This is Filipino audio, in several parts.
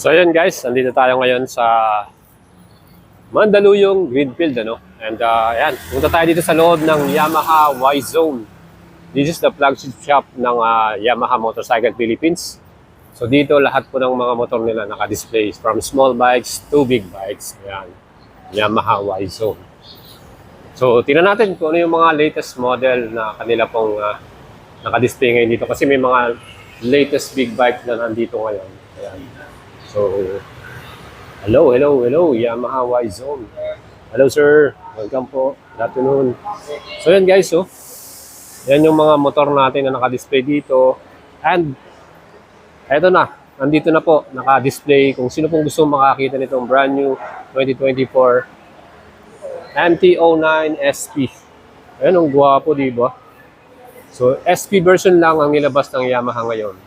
So ayan guys, nandito tayo ngayon sa Mandaluyong Greenfield And ayan, punta tayo dito sa loob ng Yamaha Y-Zone. This is the flagship shop ng Yamaha Motorcycle Philippines. So dito lahat po ng mga motor nila naka-display from small bikes to big bikes. Ayan, Yamaha Y-Zone. So tingnan natin kung ano yung mga latest model na kanila pong naka-display ngayon dito kasi may mga latest big bike na nandito ngayon. Ayan. So, hello, Yamaha Y-Zone. Hello sir, welcome po. Good afternoon. So yan guys, yan yung mga motor natin na naka-display dito. And, eto na, nandito na po, naka-display. Kung sino pong gusto makakita nitong brand new 2024 MT-09 SP. Ayan, ang gwapo, diba? So, SP version lang ang nilabas ng Yamaha ngayon,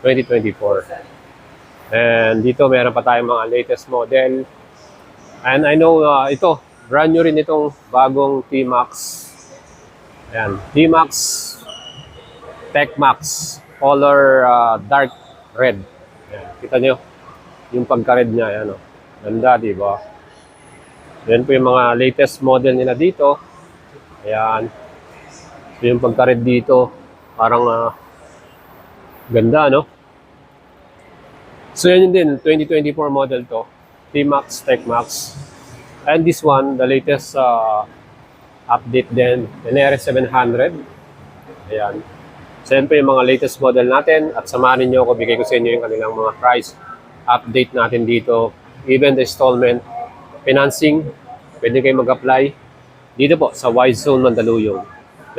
2024. And dito meron pa tayong mga latest model. And I know ito, brand new rin itong bagong T-Max. Ayan, T-Max Tech Max color dark red. Ayan, kita nyo yung pagka-red niya. Ayan, ganda, diba? Yan po yung mga latest model nila dito. Ayan. So yung pagka-red dito, parang ganda, no? So yan din, 2024 model to, T-Max Tech Max. And this one, the latest update din, NRS 700. Ayan. So yan po yung mga latest model natin at samahan niyo ako, bigay ko sa inyo yung kanilang mga price update natin dito. Even the installment, financing, pwede kayo mag-apply dito po sa Y-Zone Mandaluyong.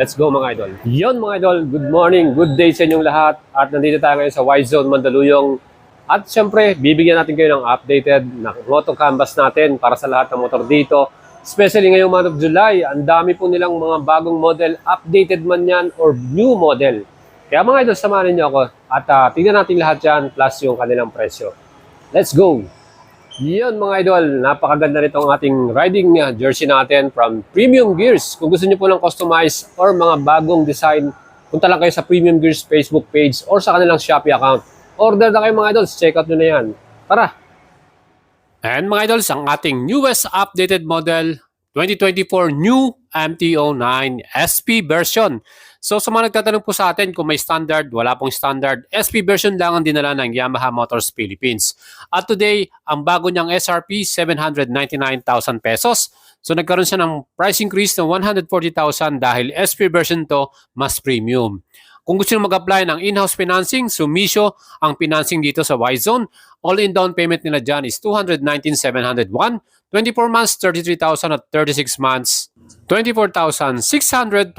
Let's go mga idol. Yon mga idol, good morning, good day sa inyong lahat. At nandito tayo ngayon sa Y-Zone Mandaluyong. At syempre, bibigyan natin kayo ng updated na moto canvas natin para sa lahat ng motor dito. Especially ngayong month of July, ang dami po nilang mga bagong model, updated man yan or new model. Kaya mga idol, samahan niyo ako at tingnan natin lahat yan plus yung kanilang presyo. Let's go! Yun mga idol, napakaganda nito ang ating riding jersey natin from Premium Gears. Kung gusto niyo po ng customize or mga bagong design, punta lang kayo sa Premium Gears Facebook page or sa kanilang Shopee account. Order na kayo mga idols, check out nyo na yan. Tara! And mga idols, ang ating newest updated model, 2024 new MT-09 SP version. So sa mga nagtatanong po sa atin kung may standard, wala pong standard, SP version lang ang dinala ng Yamaha Motors Philippines. At today, ang bago niyang SRP, 799,000 pesos. So nagkaroon siya ng price increase ng 140,000 dahil SP version to, mas premium. Kung gusto nyo mag-apply ng in-house financing, Sumisho ang financing dito sa Y-Zone. All-in down payment nila dyan is 219,701, 24 months, 33,000 at 36 months, 24,626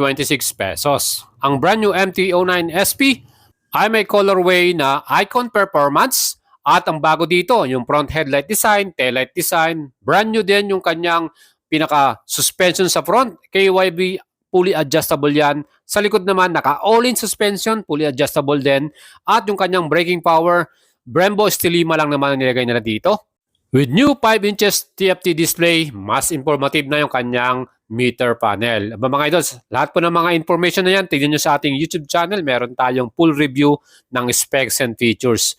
pesos. Ang brand new MT-09 SP ay may colorway na Icon Performance at ang bago dito, yung front headlight design, taillight design, brand new din yung kanyang pinaka-suspension sa front, KYB fully adjustable yan. Sa likod naman, naka all-in suspension, fully adjustable din. At yung kanyang braking power, Brembo Stelima lang naman ang nilagay nila dito. With new 5 inches TFT display, mas informative na yung kanyang meter panel. Mga idols, lahat po ng mga information na yan, tignan nyo sa ating YouTube channel. Meron tayong full review ng specs and features.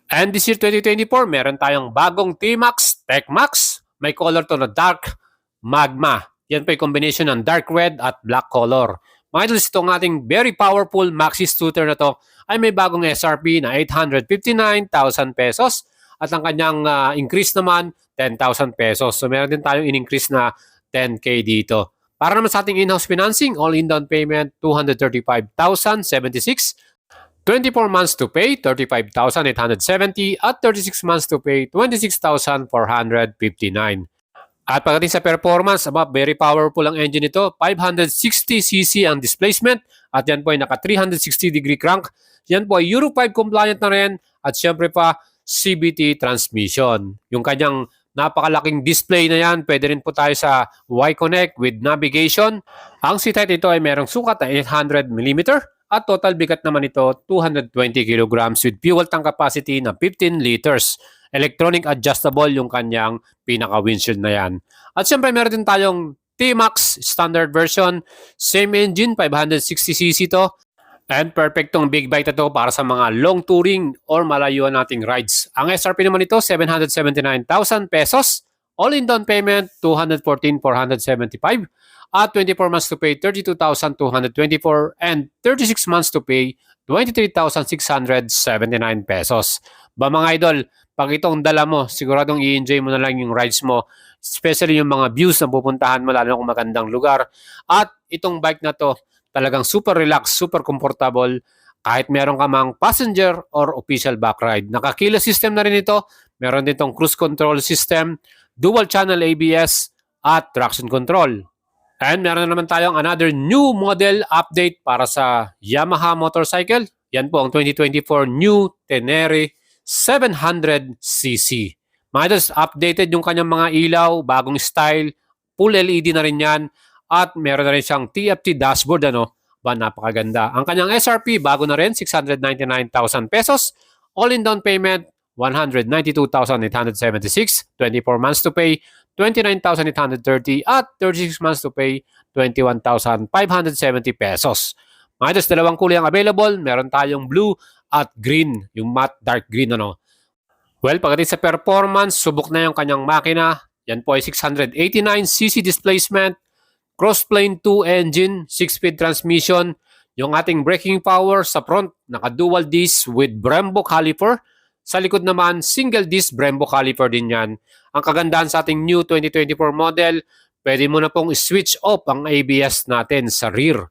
And this year 2024, meron tayong bagong T-Max Tech Max. May color to na dark magma. Yan po yung combination ng dark red at black color. Mga idols, itong ating very powerful maxi scooter na to ay may bagong SRP na 859,000 pesos at ang kanyang increase naman 10,000 pesos. So meron din tayong in-increase na 10K dito. Para naman sa ating in-house financing, all-in down payment 235,076, 24 months to pay 35,870 at 36 months to pay 26,459. At pagdating sa performance, very powerful ang engine nito. 560cc ang displacement at yan po ay naka 360 degree crank. Yan po ay Euro 5 compliant na rin at syempre pa CVT transmission. Yung kanyang napakalaking display na yan, pwede rin po tayo sa Y-Connect with navigation. Ang seat height ito ay merong sukat na 800mm at total bigat naman ito 220 kg with fuel tank capacity na 15 liters. Electronic adjustable yung kanyang pinaka-windshield na yan. At syempre meron din tayong T-Max standard version. Same engine, 560cc to. And perfect tong big bike na to para sa mga long touring or malayuan nating rides. Ang SRP naman nito, 779,000 pesos. All-in down payment, 214,475. At 24 months to pay, 32,224. And 36 months to pay, 23,679 pesos. Ba mga idol, pag itong dala mo, siguradong i-enjoy mo na lang yung rides mo. Especially yung mga views na pupuntahan mo, lalo kung magandang lugar. At itong bike na to, talagang super relaxed, super comfortable, kahit meron ka mang passenger or official back ride. Naka-keyless system na rin ito. Meron din itong cruise control system, dual channel ABS, at traction control. And meron na naman tayong another new model update para sa Yamaha motorcycle. Yan po ang 2024 New Tenere 700cc. Mga idols, updated yung kanyang mga ilaw, bagong style, full LED na rin yan. At meron na rin siyang TFT dashboard, ba, napakaganda. Ang kanyang SRP, bago na rin, 699,000 pesos. All-in down payment, 192,876. 24 months to pay, 29,830. At 36 months to pay, 21,570 pesos. Mga idols, dalawang kulay ang available. Meron tayong blue at green, yung matte dark green, Well, pagdating sa performance, subok na yung kanyang makina. Yan po ay 689cc displacement, cross-plane 2 engine, 6-speed transmission, yung ating braking power sa front, naka-dual disc with Brembo caliper. Sa likod naman, single disc Brembo caliper din yan. Ang kagandahan sa ating new 2024 model, pwede mo na pong switch off ang ABS natin sa rear.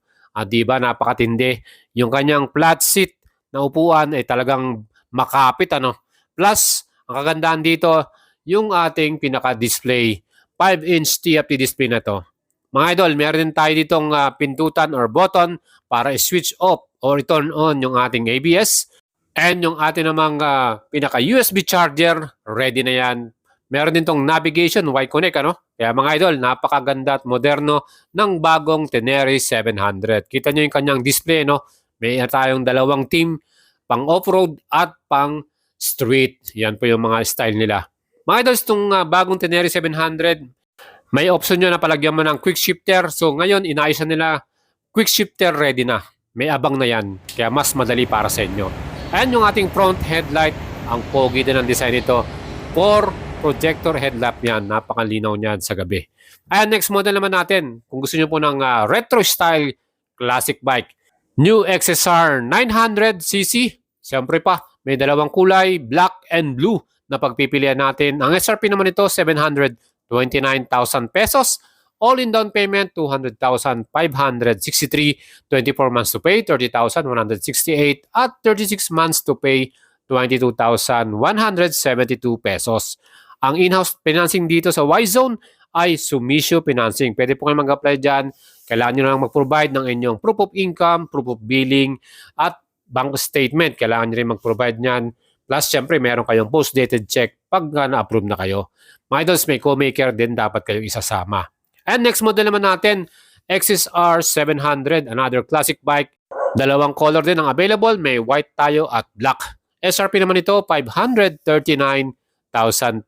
Diba, napakatindi. Yung kanyang flat seat na upuan ay talagang makapit, Plus, ang kagandahan dito, yung ating pinaka-display, 5-inch TFT display na to. Mga idol, meron din tayo ditong pindutan or button para i-switch off or turn on yung ating ABS. And yung ating namang pinaka-USB charger, ready na yan. Meron din tong navigation, Y-Connect, Kaya mga idol, napakaganda at moderno ng bagong Tenere 700. Kita nyo yung kanyang display, May tayong dalawang team, pang off-road at pang street. Yan po yung mga style nila. Mga idol, itong bagong Tenere 700, may option nyo na palagyan mo ng quick shifter. So ngayon, inayos na nila, quick shifter ready na. May abang na yan. Kaya mas madali para sa inyo. Ayan yung ating front headlight. Ang pogi din ang design nito. 4 projector headlamp yan. Napakalinaw niyan sa gabi. Ayan, next model naman natin. Kung gusto nyo po ng retro style classic bike. New XSR 900cc. Siyempre pa, may dalawang kulay, black and blue na pagpipilian natin. Ang SRP naman ito, 729,000 pesos. All-in down payment, 200,563. 24 months to pay, 30,168. At 36 months to pay, 22,172 pesos. Ang in-house financing dito sa Y-Zone ay Sumisho Financing. Pwede po kayo mag-apply dyan. Kailangan nyo lang mag-provide ng inyong proof of income, proof of billing, at bank statement. Kailangan nyo rin mag-provide nyan. Plus, syempre, meron kayong post-dated check pag na-approve na kayo. Mga idols, may co-maker din dapat kayong isasama. And next model naman natin, XSR 700, another classic bike. Dalawang color din ang available. May white tayo at black. SRP naman ito, 539,000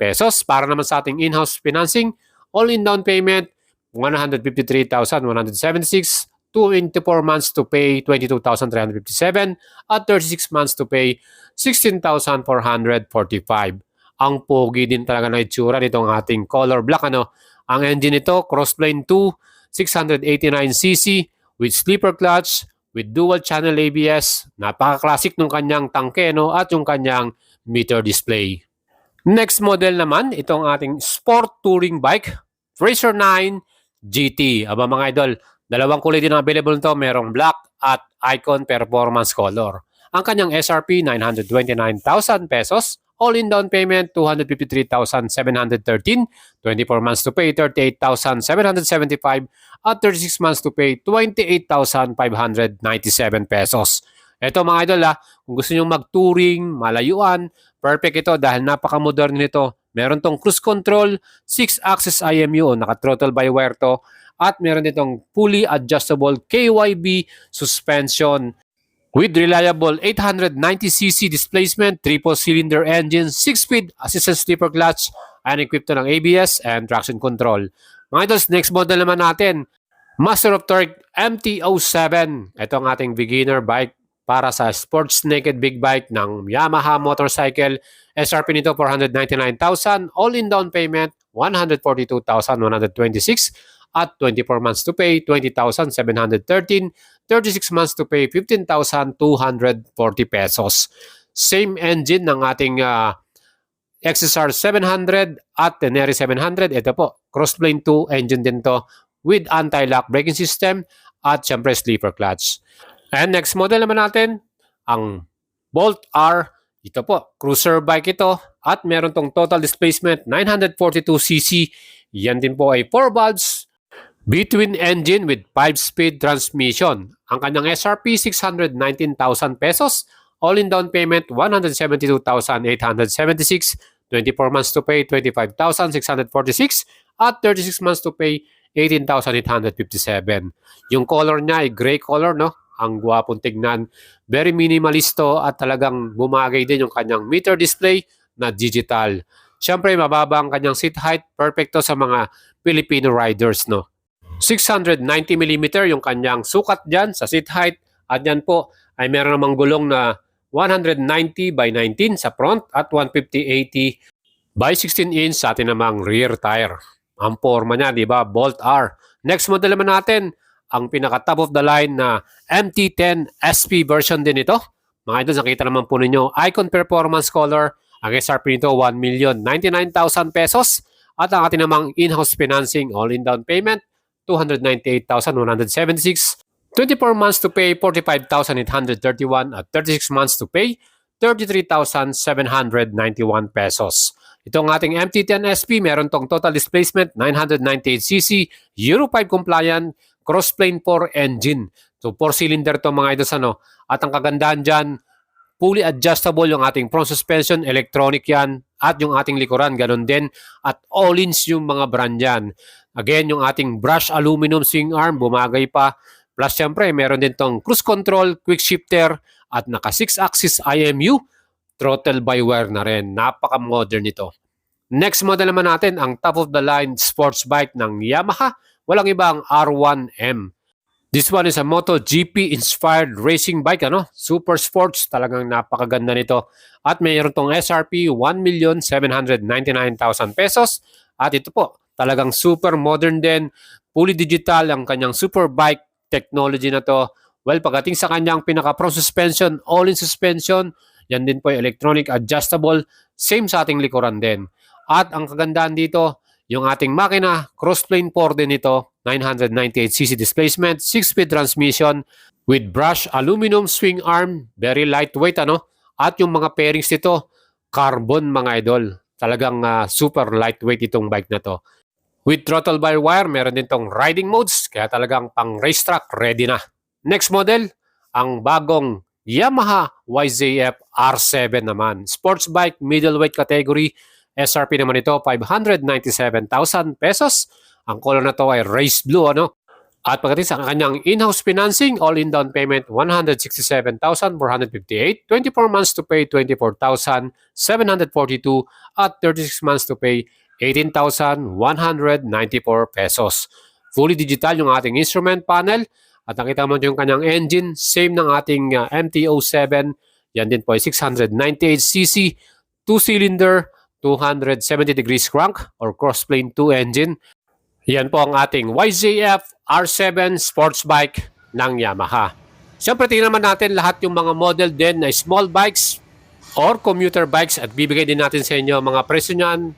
pesos. Para naman sa ating in-house financing, all-in down payment, 153,176. 24 months to pay, 22,357. At 36 months to pay, 16,445. Ang pogi din talaga na itsura nitong ating color black. Ang engine nito, Crossplane 2, 689cc with sleeper clutch, with dual channel ABS. Napaka-classic nung kanyang tangke, at yung kanyang meter display. Next model naman, itong ating sport touring bike, Racer 9 GT. Aba mga idol, dalawang kulay din ang available nito. Merong black at Icon Performance Color. Ang kanyang SRP, 929,000 pesos. All-in down payment, 253,713. 24 months to pay, 38,775. At 36 months to pay, 28,597 pesos. Ito mga idol, kung gusto nyo mag-touring, malayuan, perfect ito dahil napaka-modern nito. Meron tong cruise control, 6-axis IMU, naka-throttle by wire to. At meron ditong fully adjustable KYB suspension with reliable 890cc displacement, triple-cylinder engine, 6-speed assisted slipper clutch, and equipped ng ABS and traction control. Mga idols, next model naman natin, Master of Torque MT-07. Ito ang ating beginner bike para sa sports naked big bike ng Yamaha motorcycle. SRP nito 499,000, all-in down payment 142,126 at 24 months to pay 20,713, 36 months to pay 15,240 pesos. Same engine ng ating XSR 700 at Tenere 700. Ito po, Crossplane 2 engine din to with anti-lock braking system at syempre sleeper clutch. And next model naman natin, ang Bolt R. Ito po, cruiser bike ito at meron tong total displacement 942cc. Yan din po ay 4 valves between engine with 5-speed transmission. Ang kanyang SRP 619,000 pesos. All-in down payment 172,876. 24 months to pay 25,646 at 36 months to pay 18,857. Yung color niya ay gray color, no? Ang gwapong tignan. Very minimalisto at talagang bumagay din yung kanyang meter display na digital. Siyempre, mababa ang kanyang seat height. Perfecto sa mga Filipino riders, no? 690mm yung kanyang sukat dyan sa seat height. At yan po ay meron namang gulong na 190 by 19 sa front at 150/80 by 16 inch sa atin namang rear tire. Ang forma niya, di ba? Bolt R. Next model naman natin, ang pinaka top of the line na MT-10 SP version din ito. Mga idol, nakita naman po ninyo, Icon Performance Color. Ang SRP nito, 1,099,000 pesos. At ang ating namang in-house financing, all-in down payment, 298,176. 24 months to pay, 45,831 at 36 months to pay, 33,791 pesos. Ito ang ating MT-10 SP, meron tong total displacement 998cc, Euro 5 compliant, Crossplane 4 engine. So 4-cylinder to mga ito ano. At ang kagandahan dyan, fully adjustable yung ating front suspension, electronic yan, at yung ating likuran, ganun din. At all-ins yung mga brand yan. Again, yung ating brushed aluminum swing arm, bumagay pa. Plus, syempre, meron din tong cruise control, quick shifter, at naka 6-axis IMU, throttle by wire na rin. Napaka-modern ito. Next model naman natin, ang top-of-the-line sports bike ng Yamaha. Walang iba ang R1M. This one is a MotoGP-inspired racing bike, ano? Super sports, talagang napakaganda nito. At mayroon tong SRP, 1,799,000 pesos. At ito po, talagang super modern din. Fully digital ang kanyang super bike technology na to. Well, pagdating sa kanyang pinaka-pro suspension, all-in suspension, yan din po yung electronic adjustable, same sa ating likuran din. At ang kagandahan dito, yung ating makina, Crossplane 4 din ito, 998cc displacement, 6-speed transmission with brushed aluminum swing arm, very lightweight ano. At yung mga pairings nito, carbon mga idol. Talagang super lightweight itong bike na to. With throttle by wire, meron din tong riding modes, kaya talagang pang racetrack ready na. Next model, ang bagong Yamaha YZF R7 naman. Sports bike, middleweight category. SRP naman ito, 597,000 pesos. Ang color na to ay race blue, ano? At pagdating sa kanyang in-house financing, all-in down payment, 167,458. 24 months to pay, 24,742. At 36 months to pay, 18,194 pesos. Fully digital yung ating instrument panel. At nakita mo yung kanyang engine, same ng ating MT-07. Yan din po ay 698cc, 2-cylinder, 270 degrees crank or Crossplane 2 engine. Yan po ang ating YZF R7 sports bike ng Yamaha. Siyempre tingnan naman natin lahat yung mga model din na small bikes or commuter bikes at bibigay din natin sa inyo mga presyo niyan,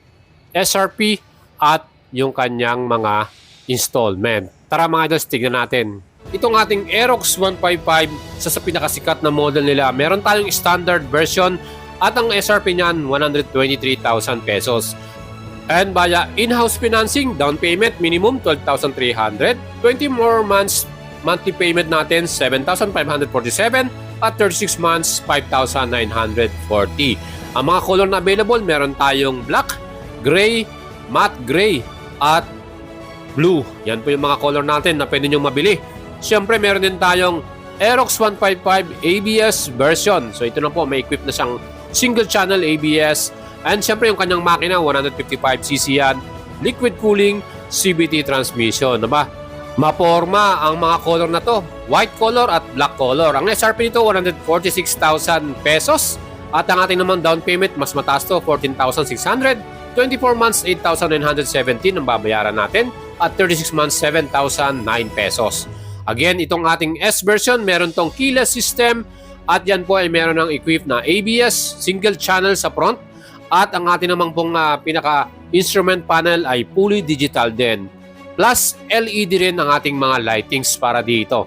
SRP at yung kanyang mga installment. Tara mga idols, tignan natin. Itong ating Aerox 155 sa pinakasikat na model nila. Meron tayong standard version at ang SRP niyan 123,000 pesos. And via in-house financing, down payment minimum 12,300, 20 more months monthly payment natin 7,547 at 36 months 5,940. Ang mga color na available, meron tayong black, gray, matte gray at blue. Yan po yung mga color natin na pwede nyo mabili. Siyempre meron din tayong Aerox 155 ABS version. So ito na po, may equip na siyang single channel ABS. And siyempre yung kanyang makina, 155cc yan. Liquid cooling, CVT transmission. Diba? Maporma ang mga color na to, white color at black color. Ang SRP nito 146,000 pesos at ang ating naman down payment mas mataas to 14,600, 24 months 8,917 ang babayaran natin at 36 months 7,009 pesos. Again, itong ating S version meron tong keyless system at yan po ay meron ng equipped na ABS, single channel sa front at ang ating naman pong pinaka instrument panel ay fully digital din. Plus, LED rin ang ating mga lightings para dito.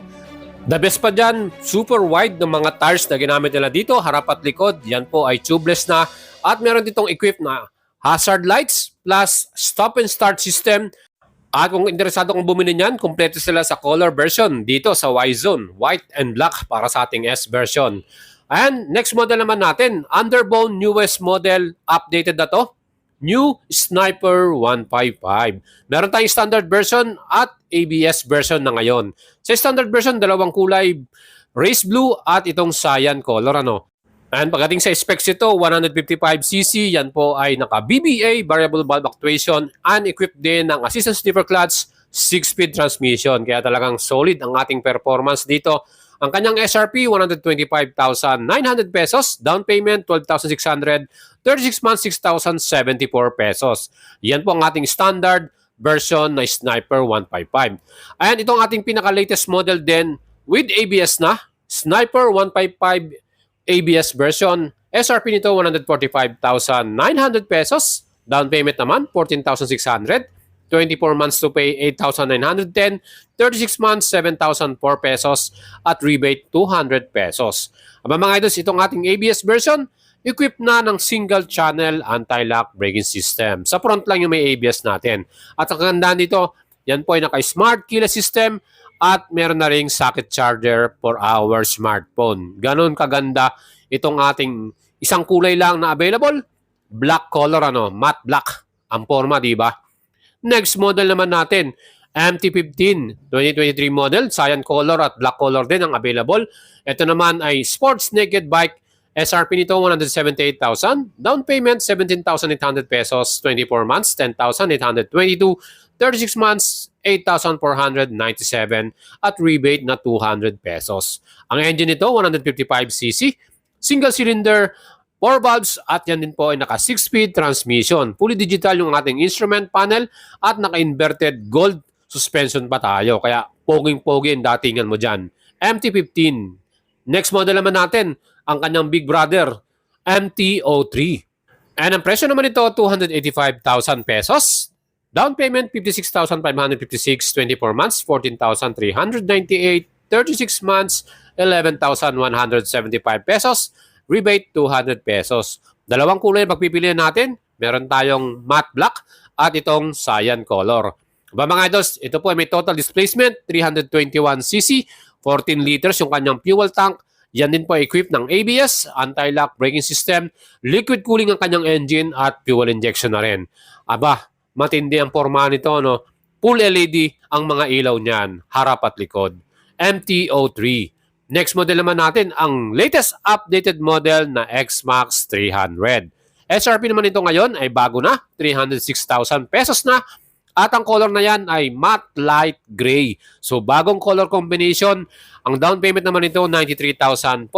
The best pa dyan, super wide ng mga tires na ginamit nila dito, harap at likod. Yan po ay tubeless na at meron ditong equipped na hazard lights plus stop and start system. At kung interesado kong bumili niyan, kompleto sila sa color version dito sa Y-Zone, white and black para sa ating S version. And next model naman natin, Underbone newest model, updated na to. New Sniper 155. Meron tayong standard version at ABS version na ngayon. Sa standard version, dalawang kulay, race blue at itong cyan color. And pagdating sa specs ito, 155cc, yan po ay naka-BBA, variable valve actuation, and equipped din ng assistance stiffer clutch, 6-speed transmission. Kaya talagang solid ang ating performance dito. Ang kanyang SRP, 125,900 pesos. Down payment, 12,600. 36 months, 6,074 pesos. Yan po ang ating standard version na Sniper 155. Ayan, itong ating pinaka-latest model din with ABS na. Sniper 155 ABS version. SRP nito, 145,900 pesos. Down payment naman, 14,600. 24 months to pay 8,910, 36 months 7,004 pesos at rebate 200 pesos. Aba mga idols, itong ating ABS version, equipped na ng single channel anti-lock braking system. Sa front lang yung may ABS natin. At ang kagandaan dito, yan po ay naka-smart keyless system at meron na ring socket charger for our smartphone. Ganon kaganda itong ating isang kulay lang na available, black color, matte black ang forma, di ba? Next model naman natin, MT-15 2023 model, cyan color at black color din ang available. Ito naman ay sports naked bike. SRP nito 178,000, down payment 17,800 pesos, 24 months 10,822, 36 months 8,497 at rebate na 200 pesos. Ang engine nito 155cc, single cylinder, 4 valves at yan din po ay naka 6-speed transmission. Fully digital yung ating instrument panel at naka-inverted gold suspension pa tayo. Kaya poging-pogi ang datingan mo dyan. MT-15. Next model naman natin, ang kanyang big brother, MT-03. And ang presyo naman ito, 285,000 pesos. Down payment, 56,556, 24 months, 14,398, 36 months, 11,175 pesos. Rebate 200 pesos. Dalawang kulay pagpipilian natin. Meron tayong matte black at itong cyan color. Mga idols, ito po ay may total displacement, 321cc, 14 liters yung kanyang fuel tank. Yan din po ay equipped ng ABS, anti-lock braking system, liquid cooling ang kanyang engine at fuel injection na rin. Matindi ang forma nito, Full LED ang mga ilaw niyan, harap at likod. MT-03. Next model naman natin, ang latest updated model na X-Max 300. SRP naman ito ngayon ay bago na, 306,000 pesos na. At ang color na yan ay matte light gray. So bagong color combination. Ang down payment naman ito, 93,400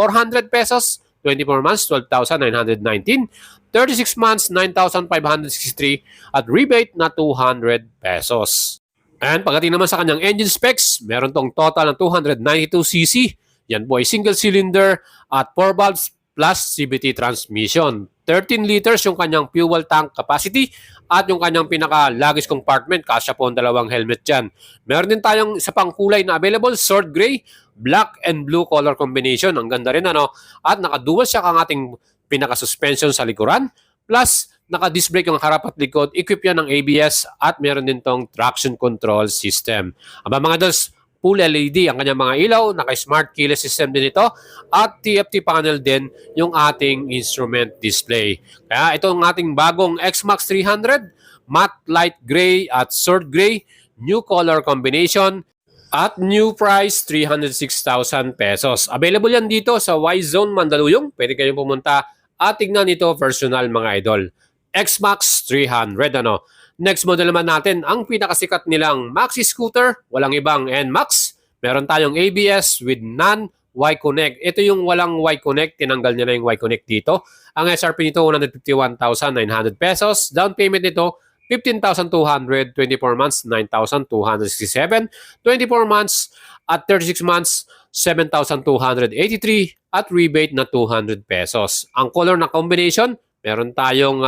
pesos. 24 months, 12,919. 36 months, 9,563. At rebate na 200 pesos. And pagdating naman sa kanyang engine specs, meron tong total ng 292cc. Yan po ay single cylinder at 4 valves plus CVT transmission. 13 liters yung kanyang fuel tank capacity at yung kanyang pinaka-luggage compartment. Kasya po ang dalawang helmet dyan. Meron din tayong isa pang kulay na available, sword gray, black and blue color combination. Ang ganda rin, At naka-dual shock ang ating pinaka-suspension sa likuran. Plus, naka-disc brake yung harap at likod. Equip yan ng ABS at meron din tong traction control system. Mga dos, full LED ang kanyang mga ilaw, naka-smart keyless system din ito, at TFT panel din yung ating instrument display. Kaya ito ang ating bagong X-Max 300, matte light gray at sword gray, new color combination, at new price 306,000 pesos. Available yan dito sa Y-Zone Mandaluyong. Pwede kayong pumunta at tignan ito personal mga idol. X-Max 300, Next model naman natin, ang pinakasikat nilang maxi scooter, walang ibang NMAX. Meron tayong ABS with non-Y-Connect. Ito yung walang Y-Connect, tinanggal niya na yung Y-Connect dito. Ang SRP nito, 151,900 pesos. Down payment nito, 15,200, 24 months, 9,267, 24 months at 36 months, 7,283 at rebate na 200 pesos. Ang color na combination, meron tayong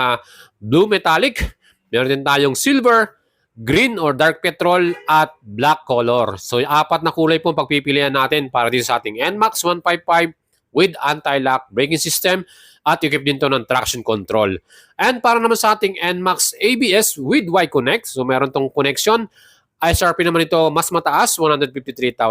blue metallic, meron din tayong silver, green or dark petrol at black color. So, apat na kulay po pagpipilian natin para dito sa ating NMAX 155 with anti-lock braking system at equip din to ng traction control. And para naman sa ating NMAX ABS with Y-Connect, so meron tong connection. SRP naman ito mas mataas, 153,900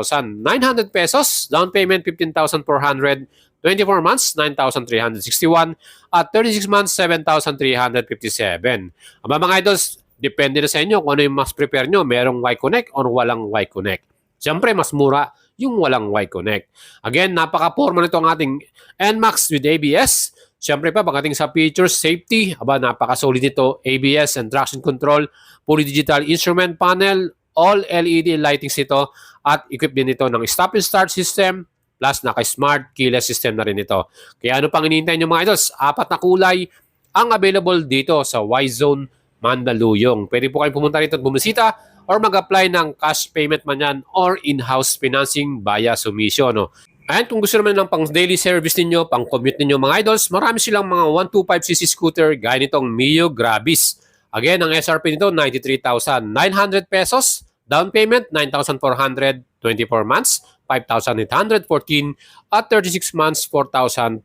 pesos. Down payment, 15,400. 24 months, 9,361. At 36 months, 7,357. Aba mga idols, depende na sa inyo kung ano yung mas prepare nyo. Merong Y-Connect or walang Y-Connect. Siyempre, mas mura yung walang Y-Connect. Again, napaka-forma nito ang ating NMAX with ABS. Siyempre pa, pagdating sa features, safety, aba, napaka-solid nito. ABS and traction control, fully digital instrument panel, all LED lightings ito, at equip din ito ng stop and start system, plus naka-smart keyless system na rin ito. Kaya ano pang hinihintay nyo mga idols? Apat na kulay ang available dito sa Y-Zone Mandaluyong. Pwede po kayong pumunta rito at bumisita or mag-apply ng cash payment man yan or in-house financing via submission. No? And kung gusto naman ng pang daily service ninyo, pang commute ninyo mga idols, marami silang mga 125cc scooter gaya nitong Mio Gravis. Again, ang SRP nito, 93,900 pesos. Down payment, 9,400, 24 months, 5,814, at 36 months, 4,586.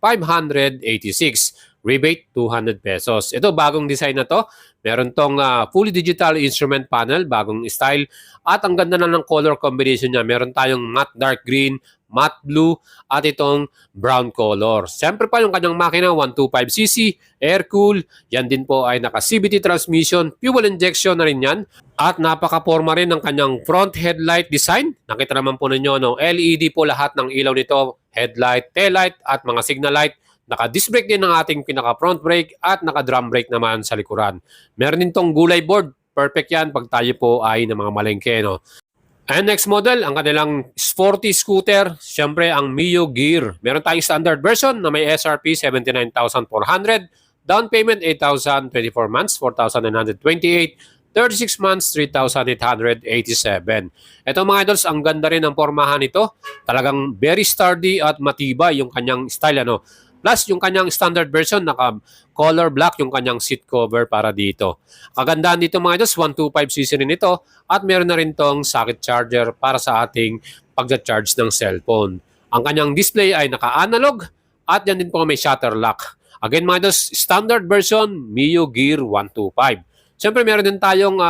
Rebate, 200 pesos. Ito, bagong design na to. Meron tong fully digital instrument panel, bagong style. At ang ganda na ng color combination niya. Meron tayong matte dark green, matte blue, at itong brown color. Siyempre pa yung kanyang makina, 125cc, air cool. Yan din po ay naka-CVT transmission, fuel injection na rin yan. At napaka-forma rin ng kanyang front headlight design. Nakita naman po ninyo, no? LED po lahat ng ilaw nito. Headlight, taillight, at mga signal light. Naka-disc brake din ng ating pinaka-front brake at naka-drum brake naman sa likuran. Meron din tong gulay board. Perfect yan pag tayo po ay ng mga malengke, no? And next model, ang kanilang sporty scooter, siyempre ang Mio Gear. Meron tayong standard version na may SRP 79,400, down payment 8,000, 24 months 4,928, 36 months 3,887. Ito mga idols, ang ganda rin ang pormahan nito. Talagang very sturdy at matibay yung kanyang style, ano. Plus, yung kanyang standard version, naka-color black yung kanyang seat cover para dito. Kagandahan dito mga idols, 125cc rin ito at meron na rin tong socket charger para sa ating pag-charge ng cellphone. Ang kanyang display ay naka-analog at yan din po may shutter lock. Again mga idols, standard version, Mio Gear 125. Siyempre meron din tayong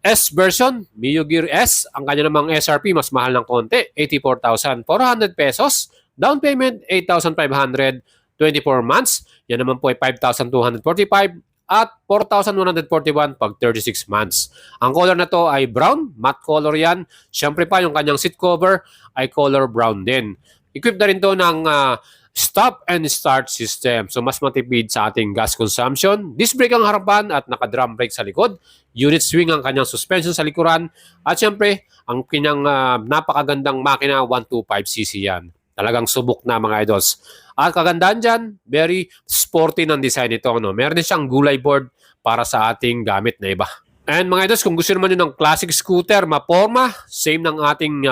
S version, Mio Gear S. Ang kanya namang SRP, mas mahal ng konti, 84,400 pesos. Down payment, 8,500, 24 months. Yan naman po ay 5,245 at 4,141 pag 36 months. Ang color na to ay brown, matte color yan. Siyempre pa yung kanyang seat cover ay color brown din. Equipped na rin to ng stop and start system. So mas matipid sa ating gas consumption. Disc brake ang harapan at naka-drum brake sa likod. Unit swing ang kanyang suspension sa likuran. At siyempre, ang kanyang napakagandang makina, 125cc yan. Talagang subok na mga idols. At kagandahan dyan, very sporty ng design nito. No? Meron din siyang gulay board para sa ating gamit na iba. And mga idols, kung gusto naman nyo ng classic scooter, maporma, same ng ating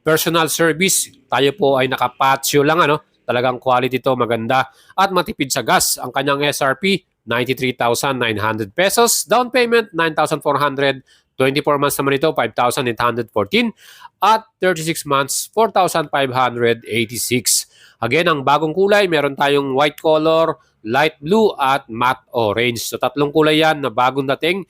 personal service. Tayo po ay nakapatio lang. Ano? Talagang quality to, maganda. At matipid sa gas. Ang kanyang SRP, 93,900 pesos. Down payment, 9,400. 24 months naman ito, 5,814 at 36 months, 4,586. Again, ang bagong kulay, meron tayong white color, light blue at matte orange. So tatlong kulay yan na bagong dating.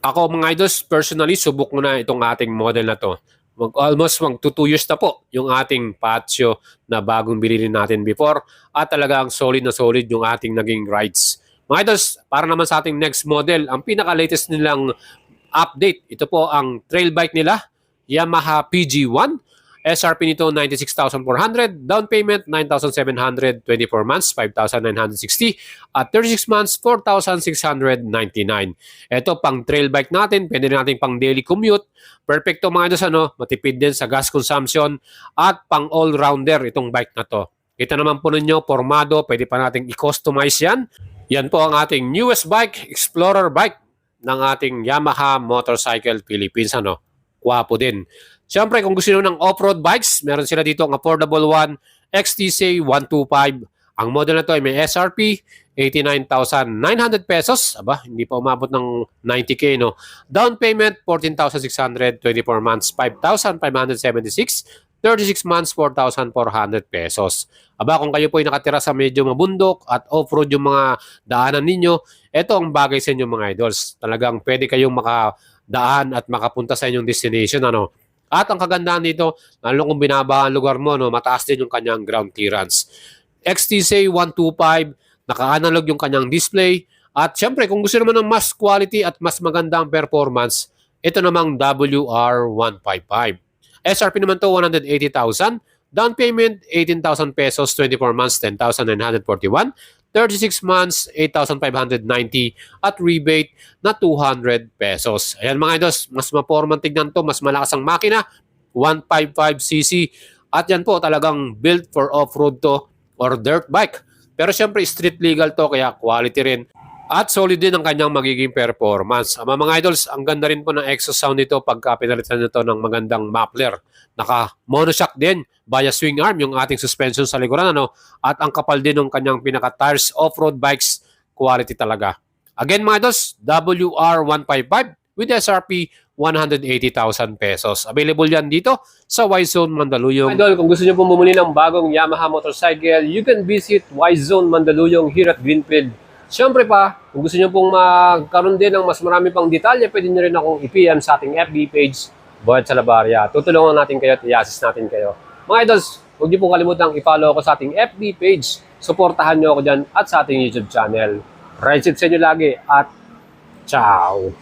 Ako mga idols, personally, subok mo na itong ating model na to. Almost 2 years na po yung ating patio na bagong bilhin natin before at talagang solid na solid yung ating naging rides. Mga idols, para naman sa ating next model, ang pinaka-latest nilang update. Ito po ang trail bike nila, Yamaha PG1. SRP nito 96,400, down payment 9,700, 24 months 5,960 at 36 months 4,699. Ito pang trail bike natin, pwede rin natin pang daily commute. Perfecto mga idos, matipid din sa gas consumption at pang all-rounder itong bike na to. Kita naman po ninyo, formado, pwede pa nating i-customize yan. Yan po ang ating newest bike, Explorer bike ng ating Yamaha Motorcycle Philippines. Wapo din. Siyempre, kung gusto nyo ng off-road bikes, meron sila dito ang affordable one, XTC 125. Ang model na to ay may SRP, 89,900 pesos. Aba, hindi pa umabot ng 90K, no? Down payment, 14,600, 24 months, 5,576, 36 months, 4,400 pesos. Aba, kung kayo po ay nakatira sa medyo mabundok at off-road yung mga daanan ninyo, ito ang bagay sa inyo mga idols. Talagang pwede kayong makadaan at makapunta sa inyong destination, At ang kagandahan dito, lalo kung binaba ang lugar mo, mataas din yung kanyang ground clearance. XTC 125, naka-analog yung kanyang display. At syempre, kung gusto naman ng mas quality at mas magandang performance, ito namang WR155. SRP naman to 180,000. Down payment, 18,000 pesos, 24 months, 10,941. 36 months, 8,590 at rebate na 200 pesos. Ayan mga idos, mas mapormang tignan to, mas malakas ang makina, 155cc at yan po talagang built for off-road to or dirt bike. Pero syempre street legal to kaya quality rin at solid din ang kanyang magiging performance. Mga idols, ang ganda rin po ng exhaust sound nito pagka pinalitan nito ng magandang muffler. Naka-monoshock din via swing arm yung ating suspension sa likuran. At ang kapal din ng kanyang pinaka-tires off-road bikes. Quality talaga. Again mga idols, WR155 with SRP 180,000 pesos. Available yan dito sa Y-Zone Mandaluyong. Idol, kung gusto nyo pong bumili ng bagong Yamaha motorcycle, you can visit Y-Zone Mandaluyong here at Greenfield. Siyempre pa, kung gusto nyo pong magkaroon din ng mas marami pang detalye, pwede nyo rin akong i-PM sa ating FB page, Boyet Salabarria. Tutulungan natin kayo at i-assist natin kayo. Mga idols, huwag nyo pong kalimutang i-follow ako sa ating FB page. Suportahan nyo ako dyan at sa ating YouTube channel. Ride safe sa inyo lagi at ciao!